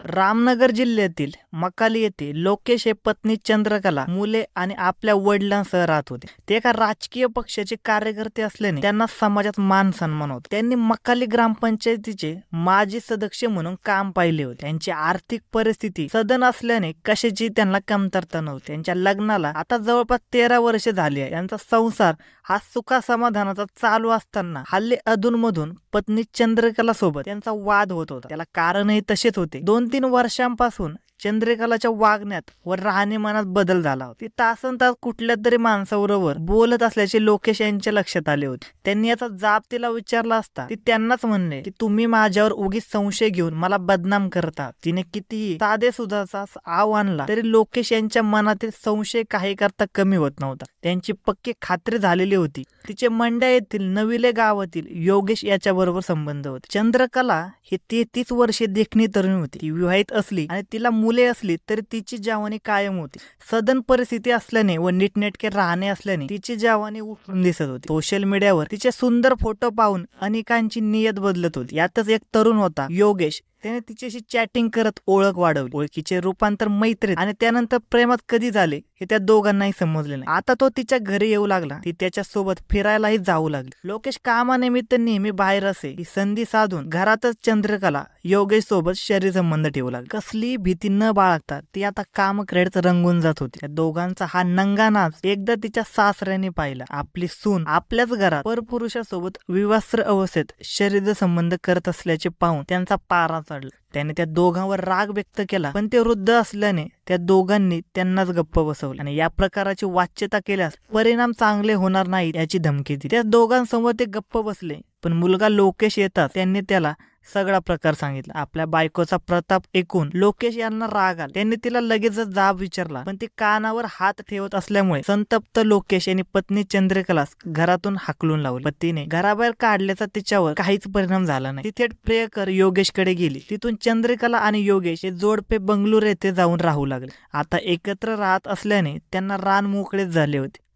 रामनगर जिल्ह्यातील मकाली येथे लोकेश हे पत्नी चंद्रकला, मुले आणि आपल्या वडिलांसह राहत होते. ते एका राजकीय पक्षाचे कार्यकर्ते असल्याने त्यांना समाजात मान सन्मान होता. त्यांनी मकाली ग्रामपंचायतीचे माजी सदस्य म्हणून काम पाहिले होते. त्यांची आर्थिक परिस्थिती सदन असल्याने कशाची त्यांना कमतरता नव्हती. त्यांच्या लग्नाला आता जवळपास 13 वर्ष झाली आहे. त्यांचा संसार हा सुखा समाधानाचा चालू असताना हल्ली अधूनमधून पत्नी चंद्रकला सोबत त्यांचा वाद होत होता. त्याला कारणही तसेच होते. 2-3 वर्षांपासून चंद्रकलाच्या वागण्यात व राहणीमानात बदल झाला होता. ती तासनतास कुठल्या तरी माणसाबरोबर बोलत असल्याचे लोकेश यांच्या लक्षात आले होते. त्यांनी याचा जाब तिला विचारला असता ती त्यांनाच म्हणले की तुम्ही माझ्यावर उगीच संशय घेऊन मला बदनाम करता. तिने कितीही साधे सुधाचा आव आणला तरी लोकेश यांच्या मनातील संशय काही करता कमी होत नव्हता. त्यांची पक्की खात्री झालेली होती. तिचे मंड्या येथील नविले गावातील योगेश याच्या बरोबर संबंध होते. चंद्रकला ही 33 वर्षे देखणी तरुणी होती. ती विवाहित असली आणि तिला मुले असली तरी तिची जवानी कायम होती. सदन परिस्थिती असल्याने व नीटनेटके राहणे असल्याने तिची जवानी उठून दिसत होती. सोशल मीडियावर तिचे सुंदर फोटो पाहून अनेकांची नियत बदलत होती. यातच एक तरुण होता योगेश. त्याने तिच्याशी चॅटिंग करत ओळख वाढवली. ओळखीचे रूपांतर मैत्रीत आणि त्यानंतर प्रेमात कधी झाले हे त्या दोघांनाही समजले नाही. आता तो तिच्या घरी येऊ लागला. ती त्याच्या सोबत फिरायलाही जाऊ लागली. लोकेश कामानिमित्त नेहमी बाहेर असे. ही संधी साधून घरातच चंद्रकला योगेश सोबत शरीर संबंध ठेवू लागली. कसली भीती न बाळगता ती आता कामक्रीडेच रंगून जात होती. त्या दोघांचा हा नंगा नाच एकदा तिच्या सासऱ्याने पाहिला. आपली सून आपल्याच घरात परपुरुषासोबत विवस्त्र अवस्थेत शरीर संबंध करत असल्याचे पाहून त्यांचा पारा चढला. त्याने त्या दोघांवर राग व्यक्त केला, पण ते वृद्ध असल्याने त्या दोघांनी त्यांनाच गप्प बसवले आणि या प्रकाराची वाच्यता केल्यास परिणाम चांगले होणार नाही याची धमकी दिली. त्या दोघांसमोर ते गप्प बसले, पण मुलगा लोकेश येताच त्यांनी त्याला सगळा प्रकार सांगितला. आपल्या बायकोचा प्रताप ऐकून लोकेश यांना राग आला. त्यांनी तिला लगेचच जाब विचारला, पण ती कानावर हात ठेवत असल्यामुळे संतप्त लोकेश यांनी पत्नी चंद्रकलास घरातून हाकलून लावली. पतीने घराबाहेर काढल्याचा तिच्यावर काहीच परिणाम झाला नाही. ती थेट प्रियकर योगेशकडे गेली. तिथून चंद्रकला आणि योगेश हे जोडपे बंगळूर येथे जाऊन राहू लागले. आता एकत्र राहत असल्याने त्यांना रान मोकळेच झाले होते.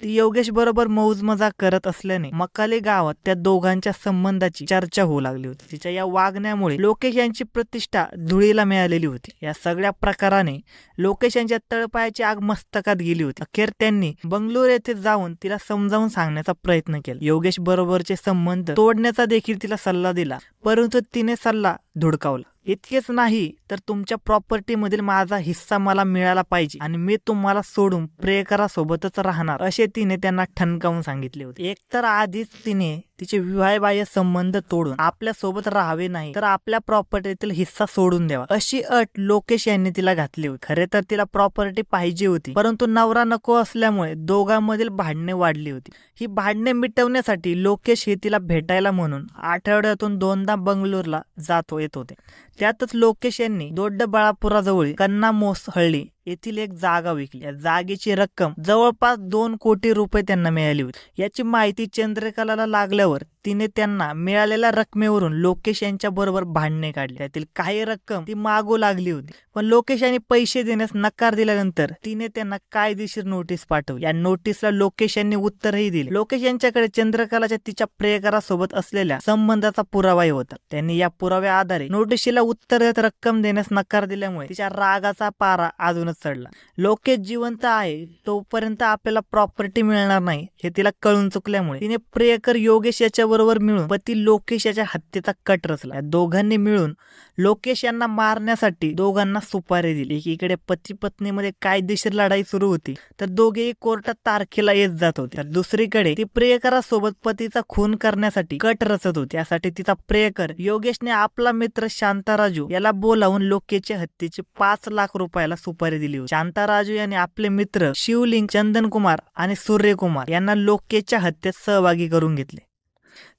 ती योगेश बरोबर मौज मजा करत असल्याने मकाली गावात त्या दोघांच्या संबंधाची चर्चा होऊ लागली होती. तिच्या या वागण्यामुळे लोकेश यांची प्रतिष्ठा धुळीला मिळालेली होती. या सगळ्या प्रकाराने लोकेश यांच्या तळपायाची आग मस्तकात गेली होती. अखेर त्यांनी बंगळूर येथे जाऊन तिला समजावून सांगण्याचा प्रयत्न केला. योगेश बरोबरचे संबंध तोडण्याचा देखील तिला सल्ला दिला, परंतु तिने सल्ला धुडकावला. इतकेच नाही तर तुमच्या प्रॉपर्टी मधील माझा हिस्सा मला मिळाला पाहिजे आणि मी तुम्हाला सोडून प्रियकरासोबतच राहणार असे तिने त्यांना ठणकावून सांगितले होते. एकतर आधीच तिने तिचे विवाहबाह्य संबंध तोडून आपल्या सोबत राहावे नाही तर आपल्या प्रॉपर्टीतील हिस्सा सोडून द्यावा अशी अट लोकेश यांनी तिला घातली होती. खरे तर तिला प्रॉपर्टी पाहिजे होती, परंतु नवरा नको असल्यामुळे दोघांमधील भांडणे वाढली होती. ही भांडणे मिटवण्यासाठी लोकेश हे तिला भेटायला म्हणून आठवड्यातून 2दा बंगळूरला जात येत होते. त्यातच लोकेश यांनी दोड्डबळापुराजवळ कन्नामोस हळ्ळी येथील एक जागा विकली. या जागेची रक्कम जवळपास 2 कोटी रुपये त्यांना मिळाली होती. याची माहिती चंद्रकलाला लागल्यावर तिने त्यांना मिळालेल्या रकमेवरून लोकेश यांच्या बरोबर भांडणे काढले. त्यातील काही रक्कम ती मागू लागली होती, पण लोकेश यांनी पैसे देण्यास नकार दिल्यानंतर तिने त्यांना कायदेशीर नोटीस पाठवली. या नोटीसला लोकेश यांनी उत्तरही दिले. लोकेश यांच्याकडे चंद्रकलाच्या तिच्या प्रियकरासोबत असलेल्या संबंधाचा पुरावाही होता. त्यांनी या पुराव्या आधारे नोटीशीला उत्तर देत रक्कम देण्यास नकार दिल्यामुळे तिच्या रागाचा पारा अजूनच चढला. लोकेश जिवंत आहे तोपर्यंत आपल्याला प्रॉपर्टी मिळणार नाही हे तिला कळून चुकल्यामुळे तिने प्रियकर योगेश याच्या बरोबर मिळून पती लोकेश याच्या हत्येचा कट रचला. या दोघांनी मिळून लोकेश यांना मारण्यासाठी दोघांना सुपारी दिली. एकीकडे पती पत्नीमध्ये कायदेशीर लढाई सुरू होती तर दोघेही कोर्टात तारखेला येत जात होते, तर दुसरीकडे ती प्रियकरासोबत पतीचा खून करण्यासाठी कट रचत होती. यासाठी तिचा प्रियकर योगेशने आपला मित्र शांताराजू याला बोलावून लोकेशच्या हत्येची 5 लाख रुपयाला सुपारी दिली होती. शांताराजू यांनी आपले मित्र शिवलिंग, चंदनकुमार आणि सूर्यकुमार यांना लोकेशच्या हत्येत सहभागी करून घेतले.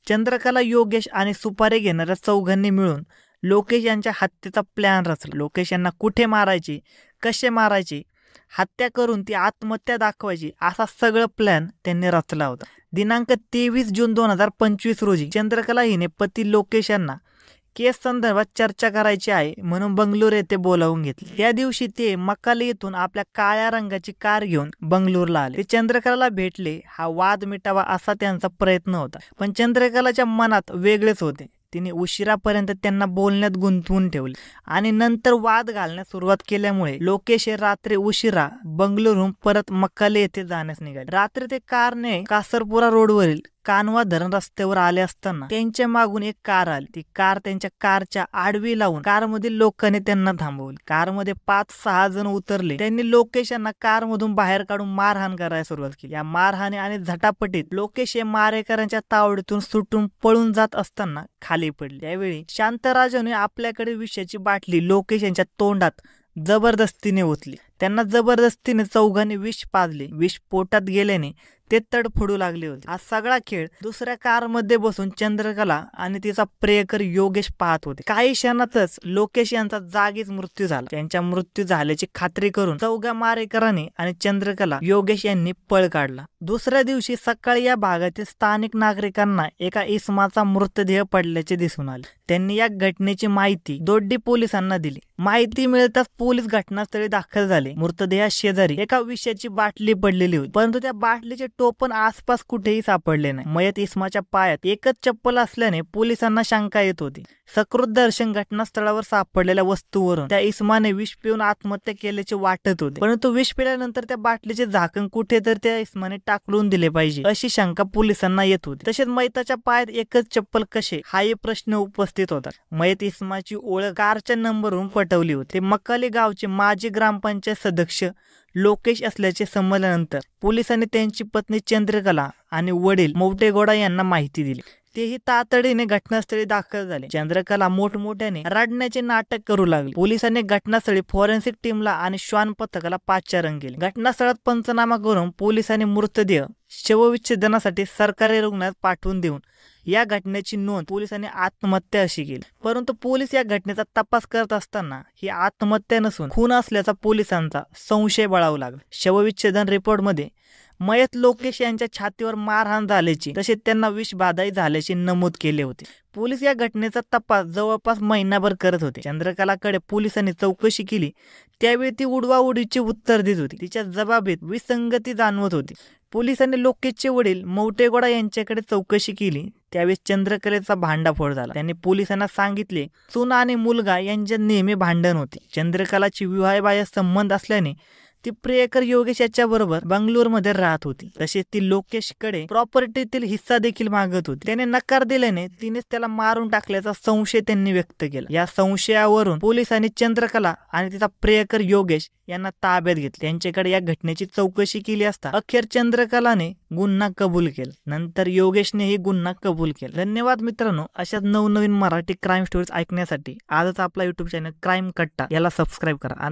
चंद्रकला, योगेश आणि सुपारी घेणाऱ्या चौघांनी मिळून लोकेश यांच्या हत्येचा प्लॅन रचला. लोकेश यांना कुठे मारायचे, कसे मारायचे, हत्या करून ती आत्महत्या दाखवायची असा सगळं प्लॅन त्यांनी रचला होता. दिनांक 23 जून 2025 रोजी चंद्रकला हिने पती लोकेश यांना केस संदर्भात चर्चा करायची आहे म्हणून बंगळूर येथे बोलावून घेतले. त्या दिवशी ते मकाली येथून आपल्या काळ्या रंगाची कार घेऊन बंगळूरला आले. ते चंद्रकलाला भेटले. हा वाद मिटावा असा त्यांचा प्रयत्न होता, पण चंद्रकलाच्या मनात वेगळेच होते. तिने उशिरापर्यंत त्यांना बोलण्यात गुंतवून ठेवले आणि नंतर वाद घालण्यास सुरुवात केल्यामुळे लोकेश हे रात्री उशिरा बंगलोरहून परत मक्काली येथे जाण्यास निघाले. रात्री ते कारने कासरपुरा रोडवरील कानवा धरण रस्त्यावर आले असताना त्यांच्या मागून एक कार आली. ती कार त्यांच्या कारच्या आडवी लावून कारमधील लोकांनी त्यांना थांबवले. कारमध्ये 5-6 जण उतरले. त्यांनी लोकेश यांना कारमधून बाहेर काढून मारहाण करायला सुरुवात केली. या मारहाणी आणि झटापटीत लोकेश हे मारेकरांच्या तावडीतून सुटून पळून जात असताना खाली पडले. त्यावेळी शांतराजाने आपल्याकडे विषाची बाटली लोकेश यांच्या तोंडात जबरदस्तीने ओतली. त्यांना जबरदस्तीने चौघांनी विष पाजले. विष पोटात गेल्याने ते तडफडू लागले होते. हा सगळा खेळ दुसऱ्या कारमध्ये बसून चंद्रकला आणि तिचा प्रियकर योगेश पाहत होते. काही क्षणातच लोकेश यांचा जागीच मृत्यू झाला. त्यांच्या मृत्यू झाल्याची खात्री करून चौघा मारेकरांनी आणि चंद्रकला योगेश यांनी पळ काढला. दुसऱ्या दिवशी सकाळी या भागातील स्थानिक नागरिकांना एका इसमाचा मृतदेह पडल्याचे दिसून आले. त्यांनी या घटनेची माहिती दोड्डी पोलिसांना दिली. माहिती मिळताच पोलीस घटनास्थळी दाखल झाले. मृतदेहा शेजारी एका विषाची बाटली पडलेली होती, परंतु त्या बाटलीचे टोपण आसपास कुठेही सापडले नाही. मयत इसमाच्या पायात एकच चप्पल असल्याने पोलिसांना शंका येत होती. सकृत दर्शन घटनास्थळावर सापडलेल्या वस्तूवरून त्या इसमाने विष पिऊन आत्महत्या केल्याचे वाटत होते, परंतु विष पिल्यानंतर त्या बाटलीचे झाकण कुठे तर त्या इसमाने टाकून दिले पाहिजे अशी शंका पोलिसांना येत होती. तसेच मयताच्या पायात एकच चप्पल कसे हाही प्रश्न उपस्थित होता. मयत इसमाची ओळख कारच्या नंबरवरून पटवली होती. ते मक्काली गावचे माजी ग्रामपंचायत सदस्य लोकेश असल्याचे समजल्यानंतर पोलिसांनी त्यांची पत्नी चंद्रकला आणि वडील मौटेगौडा यांना माहिती दिली. तेही तातडीने घटनास्थळी दाखल झाले. चंद्रकला मोठमोठ्याने रडण्याचे नाटक करू लागले. पोलिसांनी घटनास्थळी फॉरेन्सिक टीमला आणि श्वान पथकाला पाचारण केले. घटनास्थळात पंचनामा करून पोलिसांनी मृतदेह शवविच्छेदनासाठी सरकारी रुग्णालयात पाठवून देऊन या घटनेची नोंद पोलिसांनी आत्महत्या अशी केली. परंतु पोलीस या घटनेचा तपास करत असताना ही आत्महत्या नसून खून असल्याचा पोलिसांचा संशय बळावू लागला. शवविच्छेदन रिपोर्टमध्ये मयत लोकेश यांच्या छातीवर मारहाण झाल्याची तसेच त्यांना विषबाधाही झाल्याचे नमूद केले होते. पोलीस या घटनेचा तपास जवळपास महिनाभर करत होते. चंद्रकलाकडे पोलिसांनी चौकशी केली त्यावेळी ती उडवाउडीचे उत्तर देत होती. तिच्या जबाबीत विसंगती जाणवत होती. पोलिसांनी लोकेशचे वडील मौटेगौडा यांच्याकडे चौकशी केली त्यावेळी चंद्रकलेचा भांडाफोड झाला. त्यांनी पोलिसांना सांगितले सून आणि मुलगा यांच्यात नेहमी भांडण होते. चंद्रकलाची विवाहबाह्य संबंध असल्याने ती प्रियकर योगेश याच्या बरोबर बंगलोरमध्ये राहत होती. तसेच ती लोकेशकडे प्रॉपर्टीतील हिस्सा देखील मागत होती. त्याने नकार दिल्याने तिनेच त्याला मारून टाकल्याचा संशय त्यांनी व्यक्त केला. या संशयावरून पोलिसांनी चंद्रकला आणि तिचा प्रियकर योगेश यांना ताब्यात घेतले. त्यांच्याकडे या घटनेची चौकशी केली असता अखेर चंद्रकलाने गुन्हा कबूल केला. नंतर योगेशनेही गुन्हा कबूल केला. धन्यवाद मित्रांनो. अशाच नवनवीन मराठी क्राईम स्टोरीज ऐकण्यासाठी आजच आपला युट्यूब चॅनल क्राईम कट्टा याला सबस्क्राईब करा.